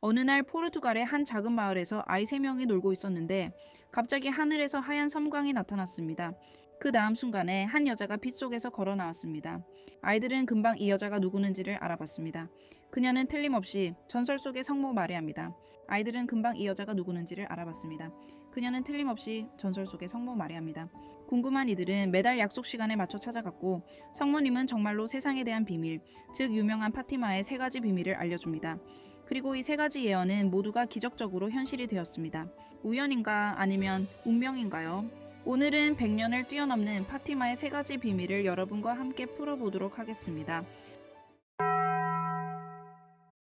어느 날 포르투갈의 한 작은 마을에서 아이 3명이 놀고 있었는데 갑자기 하늘에서 하얀 섬광이 나타났습니다. 그 다음 순간에 한 여자가 빛 속에서 걸어 나왔습니다. 아이들은 금방 이 여자가 누구는지를 알아봤습니다. 그녀는 틀림없이 전설 속의 성모 마리아입니다. 아이들은 금방 이 여자가 누구는지를 알아봤습니다. 그녀는 틀림없이 전설 속의 성모 마리아입니다. 궁금한 이들은 매달 약속 시간에 맞춰 찾아갔고 성모님은 정말로 세상에 대한 비밀, 즉 유명한 파티마의 3가지 비밀을 알려줍니다. 그리고 이 3가지 예언은 모두가 기적적으로 현실이 되었습니다. 우연인가 아니면 운명인가요? 오늘은 100년을 뛰어넘는 파티마의 3가지 비밀을 여러분과 함께 풀어보도록 하겠습니다.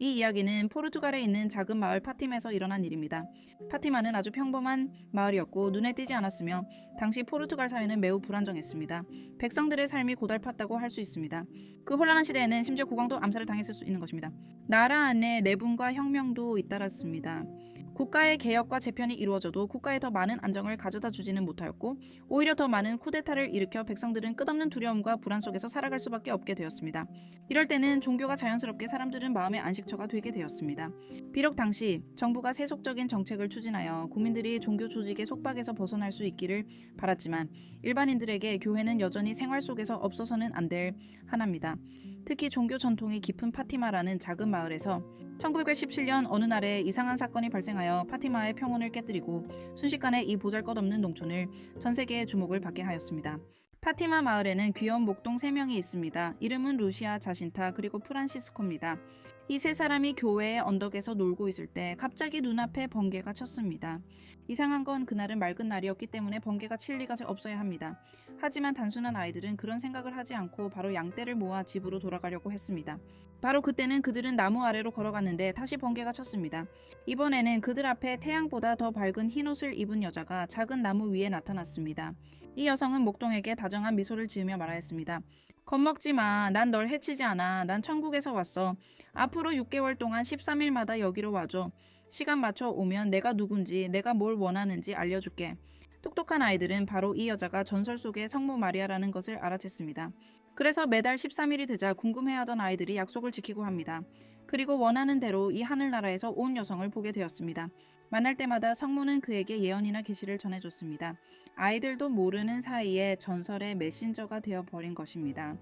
이 이야기는 포르투갈에 있는 작은 마을 파티마에서 일어난 일입니다. 파티마는 아주 평범한 마을이었고 눈에 띄지 않았으며 당시 포르투갈 사회는 매우 불안정했습니다. 백성들의 삶이 고달팠다고 할 수 있습니다. 그 혼란한 시대에는 심지어 국왕도 암살을 당했을 수 있는 것입니다. 나라 안에 내분과 혁명도 잇따랐습니다. 국가의 개혁과 재편이 이루어져도 국가에 더 많은 안정을 가져다 주지는 못하였고 오히려 더 많은 쿠데타를 일으켜 백성들은 끝없는 두려움과 불안 속에서 살아갈 수밖에 없게 되었습니다. 이럴 때는 종교가 자연스럽게 사람들은 마음의 안식처가 되게 되었습니다. 비록 당시 정부가 세속적인 정책을 추진하여 국민들이 종교 조직의 속박에서 벗어날 수 있기를 바랐지만 일반인들에게 교회는 여전히 생활 속에서 없어서는 안 될 하나입니다. 특히 종교 전통이 깊은 파티마라는 작은 마을에서 1917년 어느 날에 이상한 사건이 발생하여 파티마의 평온을 깨뜨리고 순식간에 이 보잘것없는 농촌을 전 세계의 주목을 받게 하였습니다. 파티마 마을에는 귀여운 목동 3명이 있습니다. 이름은 루시아, 자신타, 그리고 프란시스코입니다. 이 3사람이 교회의 언덕에서 놀고 있을 때 갑자기 눈앞에 번개가 쳤습니다. 이상한 건 그날은 맑은 날이었기 때문에 번개가 칠 리가 없어야 합니다. 하지만 단순한 아이들은 그런 생각을 하지 않고 바로 양떼를 모아 집으로 돌아가려고 했습니다. 바로 그때는 그들은 나무 아래로 걸어갔는데 다시 번개가 쳤습니다. 이번에는 그들 앞에 태양보다 더 밝은 흰옷을 입은 여자가 작은 나무 위에 나타났습니다. 이 여성은 목동에게 다정한 미소를 지으며 말하였습니다. 겁먹지 마. 난 널 해치지 않아. 난 천국에서 왔어. 앞으로 6개월 동안 13일마다 여기로 와줘. 시간 맞춰 오면 내가 누군지, 내가 뭘 원하는지 알려줄게. 똑똑한 아이들은 바로 이 여자가 전설 속의 성모 마리아라는 것을 알아챘습니다. 그래서 매달 13일이 되자 궁금해하던 아이들이 약속을 지키고 합니다. 그리고 원하는 대로 이 하늘나라에서 온 여성을 보게 되었습니다. 만날 때마다 성모는 그에게 예언이나 계시를 전해줬습니다. 아이들도 모르는 사이에 전설의 메신저가 되어버린 것입니다.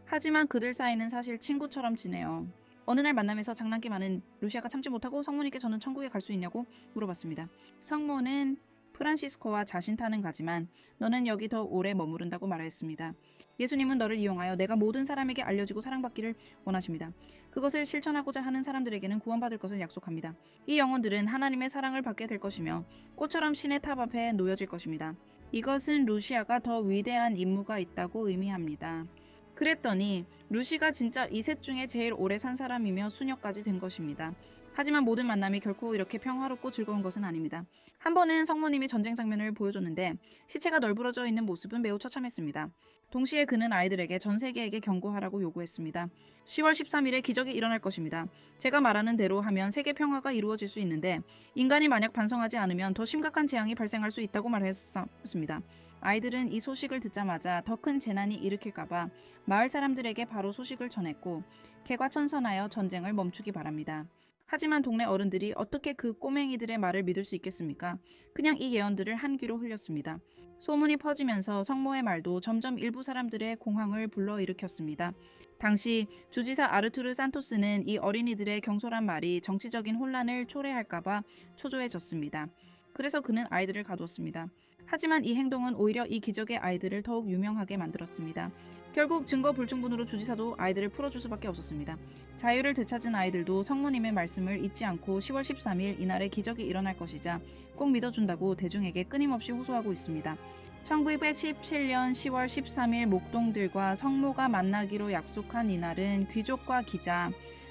하지만 그들 사이는 사실 친구처럼 지내요. 어느 날 만남에서 장난기 많은 루시아가 참지 못하고 성모님께 저는 천국에 갈 수 있냐고 물어봤습니다. 성모는 프란시스코와 자신타는 가지만 너는 여기 더 오래 머무른다고 말하였습니다. 예수님은 너를 이용하여 내가 모든 사람에게 알려지고 사랑받기를 원하십니다. 그것을 실천하고자 하는 사람들에게는 구원받을 것을 약속합니다. 이 영혼들은 하나님의 사랑을 받게 될 것이며 꽃처럼 신의 탑 앞에 놓여질 것입니다. 이것은 루시아가 더 위대한 임무가 있다고 의미합니다. 그랬더니 루시가 진짜 이 셋 중에 제일 오래 산 사람이며 수녀까지 된 것입니다. 하지만 모든 만남이 결코 이렇게 평화롭고 즐거운 것은 아닙니다. 한 번은 성모님이 전쟁 장면을 보여줬는데 시체가 널브러져 있는 모습은 매우 처참했습니다. 동시에 그는 아이들에게 전 세계에게 경고하라고 요구했습니다. 10월 13일에 기적이 일어날 것입니다. 제가 말하는 대로 하면 세계 평화가 이루어질 수 있는데 인간이 만약 반성하지 않으면 더 심각한 재앙이 발생할 수 있다고 말했습니다. 아이들은 이 소식을 듣자마자 더 큰 재난이 일으킬까봐 마을 사람들에게 바로 소식을 전했고 개과천선하여 전쟁을 멈추기 바랍니다. 하지만 동네 어른들이 어떻게 그 꼬맹이들의 말을 믿을 수 있겠습니까? 그냥 이 예언들을 한 귀로 흘렸습니다. 소문이 퍼지면서 성모의 말도 점점 일부 사람들의 공황을 불러일으켰습니다. 당시 주지사 아르투르 산토스는 이 어린이들의 경솔한 말이 정치적인 혼란을 초래할까봐 초조해졌습니다. 그래서 그는 아이들을 가두었습니다. 하지만 이 행동은 오히려 이 기적의 아이들을 더욱 유명하게 만들었습니다. 결국 증거 불충분으로 주지사도 아이들을 풀어줄 수밖에 없었습니다. 자유를 되찾은 아이들도 성모님의 말씀을 잊지 않고 10월 13일 이날에 기적이 일어날 것이자 꼭 믿어준다고 대중에게 끊임없이 호소하고 있습니다. 1917년 10월 13일 목동들과 성모가 만나기로 약속한 이날은 귀족과 기자,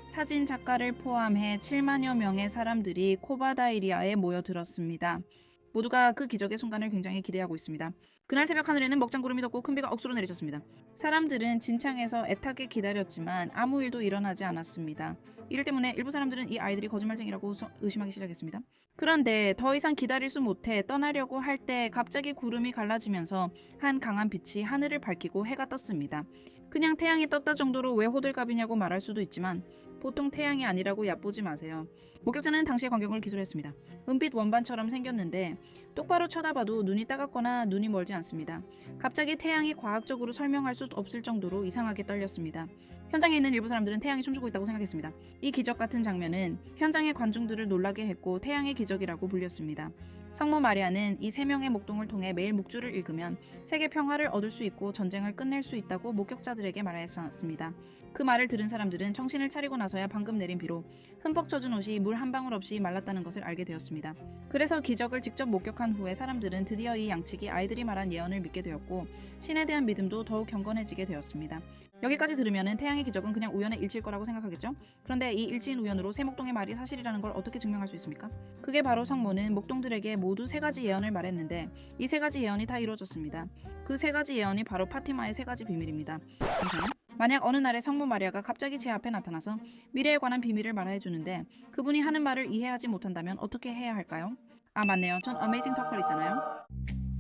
사진 작가를 포함해 7만여 명의 사람들이 코바다이리아에 모여들었습니다. 모두가 그 기적의 순간을 굉장히 기대하고 있습니다. 그날 새벽 하늘에는 먹장구름이 덮고 큰 비가 억수로 내리쳤습니다. 사람들은 진창에서 애타게 기다렸지만 아무 일도 일어나지 않았습니다. 이를 때문에 일부 사람들은 이 아이들이 거짓말쟁이라고 의심하기 시작했습니다. 그런데 더 이상 기다릴 수 못해 떠나려고 할 때 갑자기 구름이 갈라지면서 한 강한 빛이 하늘을 밝히고 해가 떴습니다. 그냥 태양이 떴다 정도로 왜 호들갑이냐고 말할 수도 있지만 보통 태양이 아니라고 얕보지 마세요. 목격자는 당시의 광경을 기술했습니다. 은빛 원반처럼 생겼는데 똑바로 쳐다봐도 눈이 따갑거나 눈이 멀지 않습니다. 갑자기 태양이 과학적으로 설명할 수 없을 정도로 이상하게 떨렸습니다. 현장에 있는 일부 사람들은 태양이 춤추고 있다고 생각했습니다. 이 기적 같은 장면은 현장의 관중들을 놀라게 했고 태양의 기적이라고 불렸습니다. 성모 마리아는 이 세 명의 목동을 통해 매일 묵주를 읽으면 세계 평화를 얻을 수 있고 전쟁을 끝낼 수 있다고 목격자들에게 말했습니다. 그 말을 들은 사람들은 정신을 차리고 나서야 방금 내린 비로 흠뻑 젖은 옷이 물 한 방울 없이 말랐다는 것을 알게 되었습니다. 그래서 기적을 직접 목격한 후에 사람들은 드디어 이 양측이 아이들이 말한 예언을 믿게 되었고 신에 대한 믿음도 더욱 경건해지게 되었습니다. 여기까지 들으면 태양의 기적은 그냥 우연의 일치일 거라고 생각하겠죠? 그런데 이 일치인 우연으로 세 목동의 말이 사실이라는 걸 어떻게 증명할 수 있습니까? 그게 바로 성모는 목동들에게 모두 세 가지 예언을 말했는데 이 세 가지 예언이 다 이루어졌습니다. 그 세 가지 예언이 바로 파티마의 세 가지 비밀입니다. 만약 어느 날에 성모 마리아가 갑자기 제 앞에 나타나서 미래에 관한 비밀을 말해주는데 그분이 하는 말을 이해하지 못한다면 어떻게 해야 할까요? 아 맞네요. 전 어메이징 터컬 있잖아요.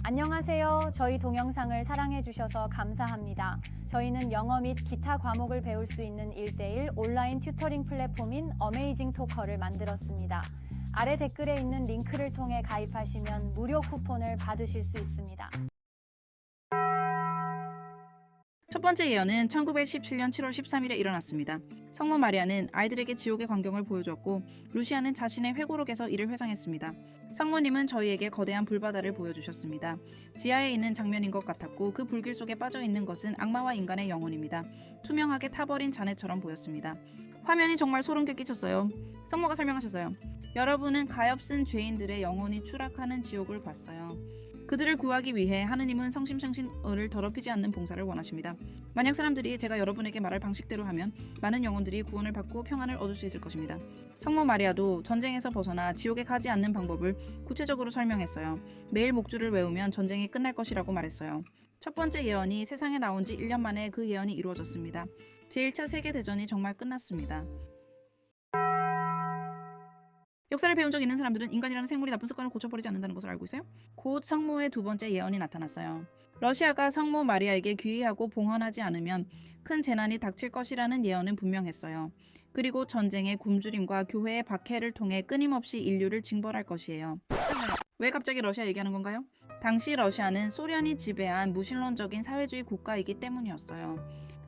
안녕하세요. 저희 동영상을 사랑해주셔서 감사합니다. 저희는 영어 및 기타 과목을 배울 수 있는 1:1 온라인 튜터링 플랫폼인 어메이징 토커를 만들었습니다. 아래 댓글에 있는 링크를 통해 가입하시면 무료 쿠폰을 받으실 수 있습니다. 첫 번째 예언은 1917년 7월 13일에 일어났습니다. 성모 마리아는 아이들에게 지옥의 광경을 보여주었고 루시아는 자신의 회고록에서 이를 회상했습니다. 성모님은 저희에게 거대한 불바다를 보여주셨습니다. 지하에 있는 장면인 것 같았고 그 불길 속에 빠져있는 것은 악마와 인간의 영혼입니다. 투명하게 타버린 잔해처럼 보였습니다. 화면이 정말 소름 끼쳤어요. 성모가 설명하셨어요. 여러분은 가엾은 죄인들의 영혼이 추락하는 지옥을 봤어요. 그들을 구하기 위해 하느님은 성심성신을 더럽히지 않는 봉사를 원하십니다. 만약 사람들이 제가 여러분에게 말할 방식대로 하면 많은 영혼들이 구원을 받고 평안을 얻을 수 있을 것입니다. 성모 마리아도 전쟁에서 벗어나 지옥에 가지 않는 방법을 구체적으로 설명했어요. 매일 목주를 외우면 전쟁이 끝날 것이라고 말했어요. 첫 번째 예언이 세상에 나온 지 1년 만에 그 예언이 이루어졌습니다. 제1차 세계대전이 정말 끝났습니다. 역사를 배운 적 있는 사람들은 인간이라는 생물이 나쁜 습관을 고쳐버리지 않는다는 것을 알고 있어요? 곧 성모의 두 번째 예언이 나타났어요. 러시아가 성모 마리아에게 귀의하고 봉헌하지 않으면 큰 재난이 닥칠 것이라는 예언은 분명했어요. 그리고 전쟁의 굶주림과 교회의 박해를 통해 끊임없이 인류를 징벌할 것이에요. 왜 갑자기 러시아 얘기하는 건가요? 당시 러시아는 소련이 지배한 무신론적인 사회주의 국가이기 때문이었어요.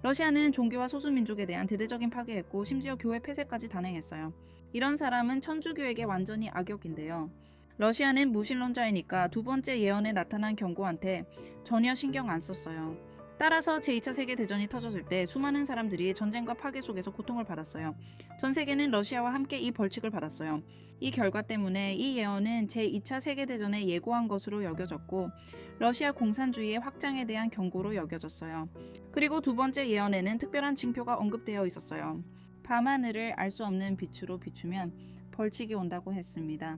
러시아는 종교와 소수민족에 대한 대대적인 파괴했고 심지어 교회 폐쇄까지 단행했어요. 이런 사람은 천주교에게 완전히 악역인데요. 러시아는 무신론자이니까 두 번째 예언에 나타난 경고한테 전혀 신경 안 썼어요. 따라서 제2차 세계대전이 터졌을 때 수많은 사람들이 전쟁과 파괴 속에서 고통을 받았어요. 전 세계는 러시아와 함께 이 벌칙을 받았어요. 이 결과 때문에 이 예언은 제2차 세계대전에 예고한 것으로 여겨졌고 러시아 공산주의의 확장에 대한 경고로 여겨졌어요. 그리고 두 번째 예언에는 특별한 징표가 언급되어 있었어요. 밤하늘을 알 수 없는 빛으로 비추면 벌칙이 온다고 했습니다.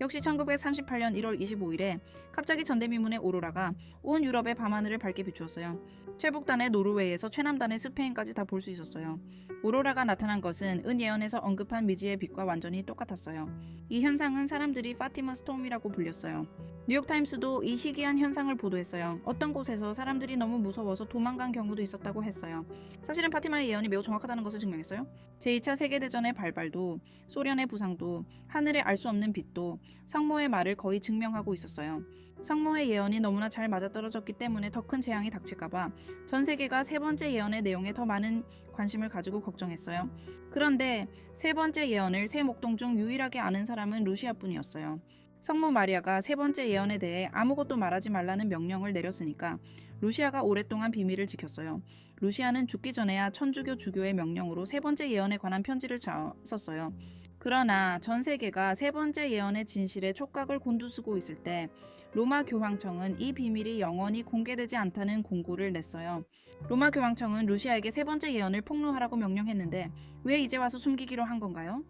역시 1938년 1월 25일에 갑자기 전대미문의 오로라가 온 유럽의 밤하늘을 밝게 비추었어요. 최북단의 노르웨이에서 최남단의 스페인까지 다 볼 수 있었어요. 오로라가 나타난 것은 은 예언에서 언급한 미지의 빛과 완전히 똑같았어요. 이 현상은 사람들이 파티마 스톰이라고 불렸어요. 뉴욕타임스도 이 희귀한 현상을 보도했어요. 어떤 곳에서 사람들이 너무 무서워서 도망간 경우도 있었다고 했어요. 사실은 파티마의 예언이 매우 정확하다는 것을 증명했어요. 제2차 세계대전의 발발도 소련의 부상도 하늘에 알 수 없는 빛도 성모의 말을 거의 증명하고 있었어요. 성모의 예언이 너무나 잘 맞아떨어졌기 때문에 더 큰 재앙이 닥칠까봐 전 세계가 세 번째 예언의 내용에 더 많은 관심을 가지고 걱정했어요. 그런데 세 번째 예언을 세 목동 중 유일하게 아는 사람은 루시아뿐이었어요. 성모 마리아가 세 번째 예언에 대해 아무것도 말하지 말라는 명령을 내렸으니까 루시아가 오랫동안 비밀을 지켰어요. 루시아는 죽기 전에야 천주교 주교의 명령으로 세 번째 예언에 관한 편지를 썼어요. 그러나 전 세계가 세 번째 예언의 진실에 촉각을 곤두쓰고 있을 때 로마 교황청은 이 비밀이 영원히 공개되지 않다는 공고를 냈어요. 로마 교황청은 루시아에게 세 번째 예언을 폭로하라고 명령했는데 왜 이제 와서 숨기기로 한 건가요?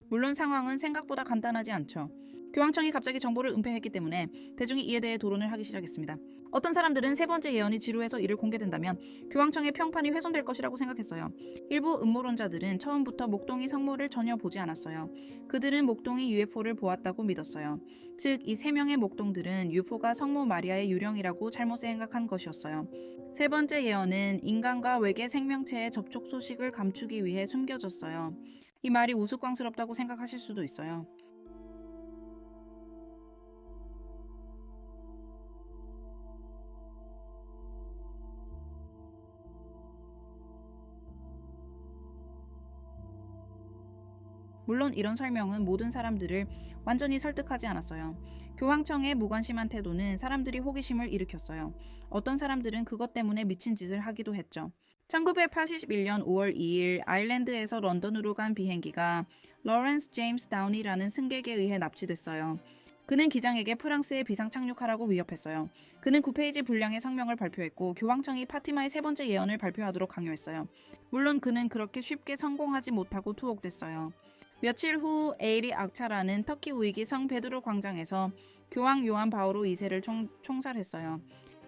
물론 상황은 생각보다 간단하지 않죠. 교황청이 갑자기 정보를 은폐했기 때문에 대중이 이에 대해 토론을 하기 시작했습니다. 어떤 사람들은 세 번째 예언이 지루해서 이를 공개된다면 교황청의 평판이 훼손될 것이라고 생각했어요. 일부 음모론자들은 처음부터 목동이 성모를 전혀 보지 않았어요. 그들은 목동이 UFO를 보았다고 믿었어요. 즉, 이 세 명의 목동들은 UFO가 성모 마리아의 유령이라고 잘못 생각한 것이었어요. 세 번째 예언은 인간과 외계 생명체의 접촉 소식을 감추기 위해 숨겨졌어요. 이 말이 우스꽝스럽다고 생각하실 수도 있어요. 물론 이런 설명은 모든 사람들을 완전히 설득하지 않았어요. 교황청의 무관심한 태도는 사람들이 호기심을 일으켰어요. 어떤 사람들은 그것 때문에 미친 짓을 하기도 했죠. 1981년 5월 2일 아일랜드에서 런던으로 간 비행기가 러렌스 제임스 다우니라는 승객에 의해 납치됐어요. 그는 기장에게 프랑스에 비상 착륙하라고 위협했어요. 그는 9페이지 분량의 성명을 발표했고 교황청이 파티마의 세 번째 예언을 발표하도록 강요했어요. 물론 그는 그렇게 쉽게 성공하지 못하고 투옥됐어요. 며칠 후 에이리 악차라는 터키 우익이 성 베드로 광장에서 교황 요한 바오로 2세를 총살했어요.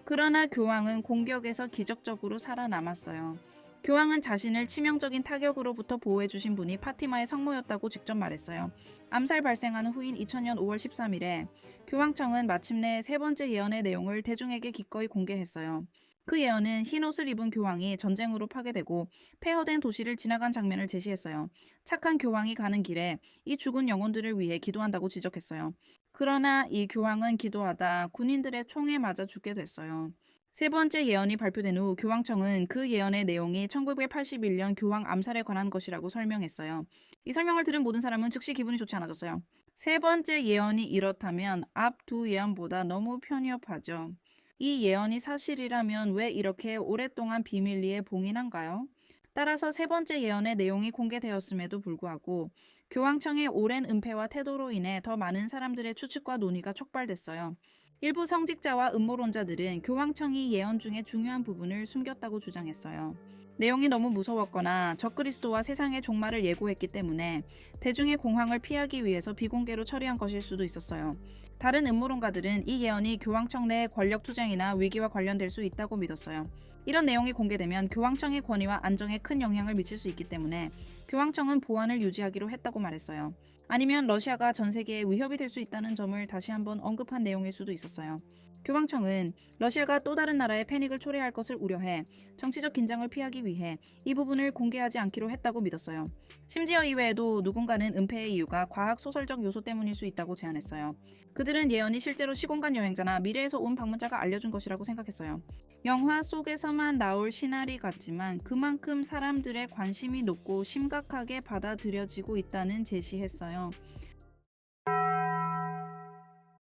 그러나 교황은 공격에서 기적적으로 살아남았어요. 교황은 자신을 치명적인 타격으로부터 보호해주신 분이 파티마의 성모였다고 직접 말했어요. 암살 발생한 후인 2000년 5월 13일에 교황청은 마침내 세 번째 예언의 내용을 대중에게 기꺼이 공개했어요. 그 예언은 흰옷을 입은 교황이 전쟁으로 파괴되고 폐허된 도시를 지나간 장면을 제시했어요. 착한 교황이 가는 길에 이 죽은 영혼들을 위해 기도한다고 지적했어요. 그러나 이 교황은 기도하다 군인들의 총에 맞아 죽게 됐어요. 세 번째 예언이 발표된 후 교황청은 그 예언의 내용이 1981년 교황 암살에 관한 것이라고 설명했어요. 이 설명을 들은 모든 사람은 즉시 기분이 좋지 않아졌어요. 세 번째 예언이 이렇다면 앞 두 예언보다 너무 편협하죠. 이 예언이 사실이라면 왜 이렇게 오랫동안 비밀리에 봉인한가요? 따라서 세 번째 예언의 내용이 공개되었음에도 불구하고 교황청의 오랜 은폐와 태도로 인해 더 많은 사람들의 추측과 논의가 촉발됐어요. 일부 성직자와 음모론자들은 교황청이 예언 중에 중요한 부분을 숨겼다고 주장했어요. 내용이 너무 무서웠거나 적그리스도와 세상의 종말을 예고했기 때문에 대중의 공황을 피하기 위해서 비공개로 처리한 것일 수도 있었어요. 다른 음모론가들은 이 예언이 교황청 내 권력 투쟁이나 위기와 관련될 수 있다고 믿었어요. 이런 내용이 공개되면 교황청의 권위와 안정에 큰 영향을 미칠 수 있기 때문에 교황청은 보안을 유지하기로 했다고 말했어요. 아니면 러시아가 전 세계에 위협이 될 수 있다는 점을 다시 한번 언급한 내용일 수도 있었어요. 교황청은 러시아가 또 다른 나라에 패닉을 초래할 것을 우려해 정치적 긴장을 피하기 위해 이 부분을 공개하지 않기로 했다고 믿었어요. 심지어 이외에도 누군가는 은폐의 이유가 과학 소설적 요소 때문일 수 있다고 제안했어요. 그들은 예언이 실제로 시공간 여행자나 미래에서 온 방문자가 알려준 것이라고 생각했어요. 영화 속에서만 나올 시나리 같지만 그만큼 사람들의 관심이 높고 심각하게 받아들여지고 있다는 제시했어요.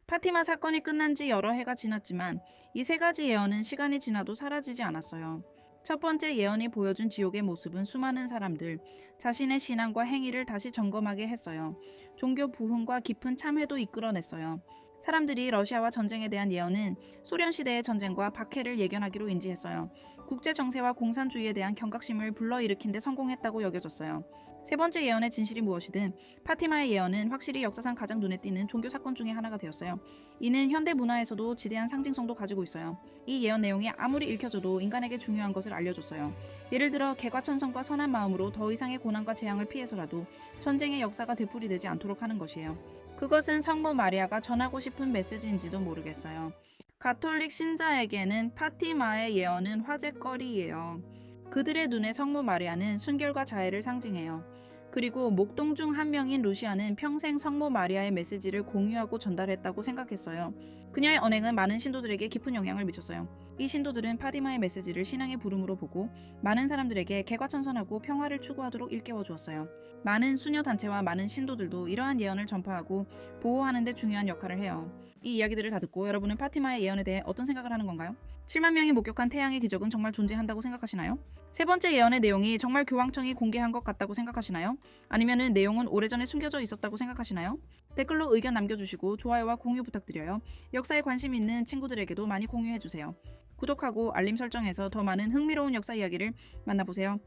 파티마 사건이 끝난 지 여러 해가 지났지만 이 세 가지 예언은 시간이 지나도 사라지지 않았어요. 첫 번째 예언이 보여준 지옥의 모습은 수많은 사람들, 자신의 신앙과 행위를 다시 점검하게 했어요. 종교 부흥과 깊은 참회도 이끌어냈어요. 사람들이 러시아와 전쟁에 대한 예언은 소련 시대의 전쟁과 박해를 예견하기로 인지했어요. 국제 정세와 공산주의에 대한 경각심을 불러일으킨 데 성공했다고 여겨졌어요. 세 번째 예언의 진실이 무엇이든 파티마의 예언은 확실히 역사상 가장 눈에 띄는 종교 사건 중에 하나가 되었어요. 이는 현대 문화에서도 지대한 상징성도 가지고 있어요. 이 예언 내용이 아무리 읽혀져도 인간에게 중요한 것을 알려줬어요. 예를 들어 개과천선과 선한 마음으로 더 이상의 고난과 재앙을 피해서라도 전쟁의 역사가 되풀이되지 않도록 하는 것이에요. 그것은 성모 마리아가 전하고 싶은 메시지인지도 모르겠어요. 가톨릭 신자에게는 파티마의 예언은 화제거리예요. 그들의 눈에 성모 마리아는 순결과 자애를 상징해요. 그리고 목동 중 한 명인 루시아는 평생 성모 마리아의 메시지를 공유하고 전달했다고 생각했어요. 그녀의 언행은 많은 신도들에게 깊은 영향을 미쳤어요. 이 신도들은 파티마의 메시지를 신앙의 부름으로 보고 많은 사람들에게 개과천선하고 평화를 추구하도록 일깨워 주었어요. 많은 수녀 단체와 많은 신도들도 이러한 예언을 전파하고 보호하는 데 중요한 역할을 해요. 이 이야기들을 다 듣고 여러분은 파티마의 예언에 대해 어떤 생각을 하는 건가요? 7만 명이 목격한 태양의 기적은 정말 존재한다고 생각하시나요? 세 번째 예언의 내용이 정말 교황청이 공개한 것 같다고 생각하시나요? 아니면은 내용은 오래전에 숨겨져 있었다고 생각하시나요? 댓글로 의견 남겨주시고 좋아요와 공유 부탁드려요. 역사에 관심 있는 친구들에게도 많이 공유해주세요. 구독하고 알림 설정해서 더 많은 흥미로운 역사 이야기를 만나보세요.